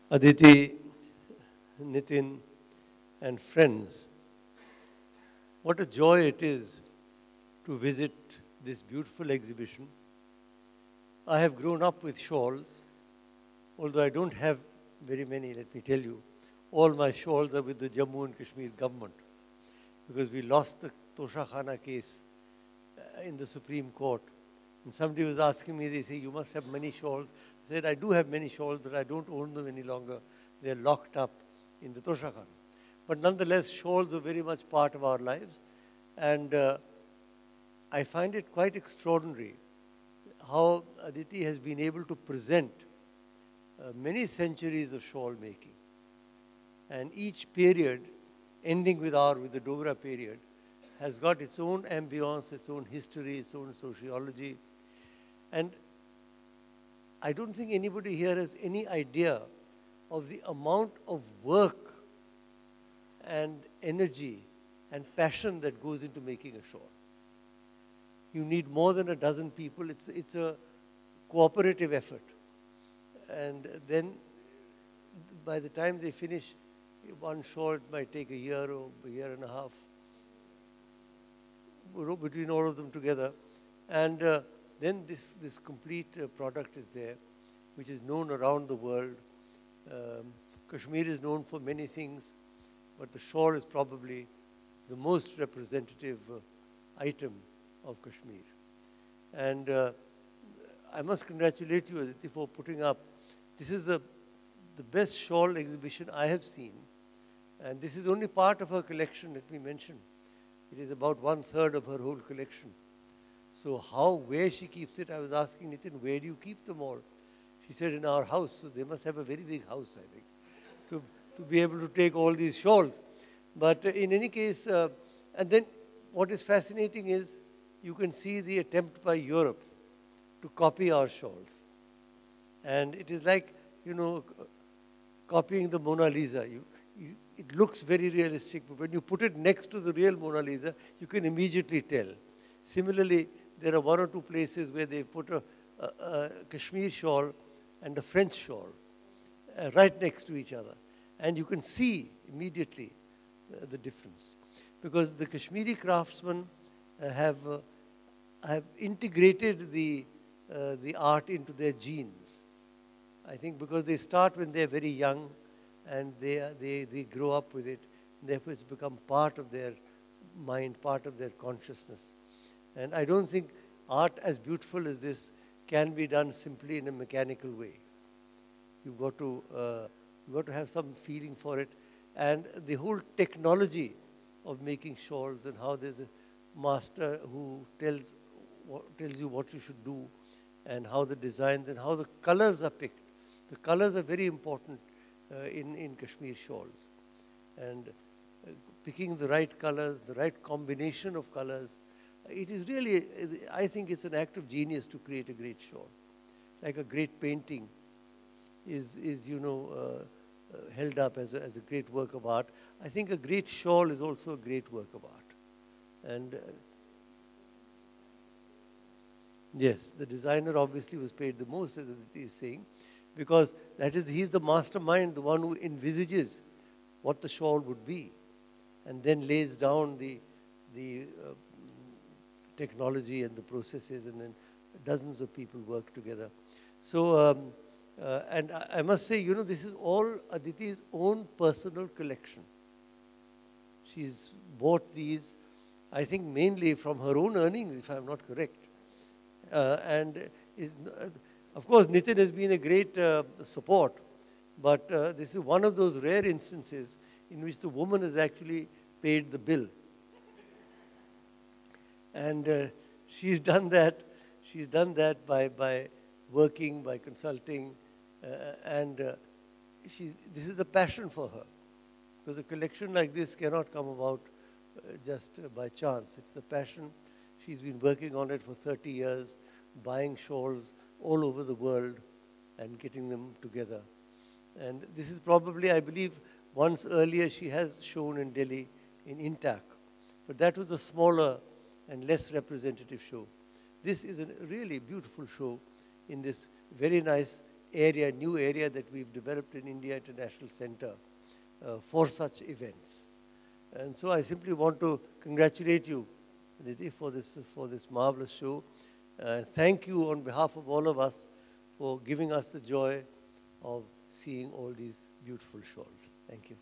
Aditi, Nitin, and friends, what a joy it is to visit this beautiful exhibition. I have grown up with shawls, although I don't have very many, let me tell you. All my shawls are with the Jammu and Kashmir government because we lost the Tosha Khana case in the Supreme Court. And somebody was asking me, they say, you must have many shawls. I said, I do have many shawls, but I don't own them any longer. They're locked up in the Tosha Khana. But nonetheless, shawls are very much part of our lives. And I find it quite extraordinary how Aditi has been able to present many centuries of shawl making. And each period, ending with the Dogra period, has got its own ambience, its own history, its own sociology. And I don't think anybody here has any idea of the amount of work and energy and passion that goes into making a shawl. You need more than a dozen people. It's a cooperative effort. And then by the time they finish one shawl, it might take a year or a year and a half between all of them together. And then this complete product is there, which is known around the world. Kashmir is known for many things, but the shawl is probably the most representative item of Kashmir. And I must congratulate you, Aditi, for putting up. This is the best shawl exhibition I have seen. And this is only part of her collection, let me mention. It is about 1/3 of her whole collection. So where she keeps it, I was asking Nitin, where do you keep them all? She said, in our house. So they must have a very big house, I think, to be able to take all these shawls. But in any case, and then what is fascinating is you can see the attempt by Europe to copy our shawls. And it is like, copying the Mona Lisa. It looks very realistic, but when you put it next to the real Mona Lisa, you can immediately tell. Similarly, there are one or two places where they put a Kashmir shawl and a French shawl right next to each other. And you can see immediately the difference. Because the Kashmiri craftsmen have integrated the art into their genes. I think because they start when they're very young and they grow up with it. Therefore, it's become part of their mind, part of their consciousness. And I don't think art as beautiful as this can be done simply in a mechanical way. You've got to have some feeling for it. And the whole technology of making shawls and how there's a master who tells you what you should do and how the designs and how the colors are picked. The colors are very important in Kashmir shawls. And picking the right colors, the right combination of colors, it is really, I think it's an act of genius to create a great shawl. Like a great painting is held up as a great work of art. I think a great shawl is also a great work of art. And yes, the designer obviously was paid the most, as Aditi is saying, because he's the mastermind, the one who envisages what the shawl would be, and then lays down the technology and the processes, and then dozens of people work together. So, and I must say, this is all Aditi's own personal collection. She's bought these, I think, mainly from her own earnings, if I'm not correct. Of course, Nitin has been a great support, but this is one of those rare instances in which the woman has actually paid the bill. And she's done that. She's done that by working, by consulting, and this is a passion for her. Because a collection like this cannot come about just by chance. It's a passion. She's been working on it for 30 years, buying shawls all over the world and getting them together. And this is probably, I believe, once earlier she has shown in Delhi in Intac. But that was a smaller and less representative show. This is a really beautiful show in this very nice area, new area that we've developed in India International Center for such events. And so I simply want to congratulate you, Aditi, for this marvelous show. Thank you on behalf of all of us for giving us the joy of seeing all these beautiful shawls. Thank you.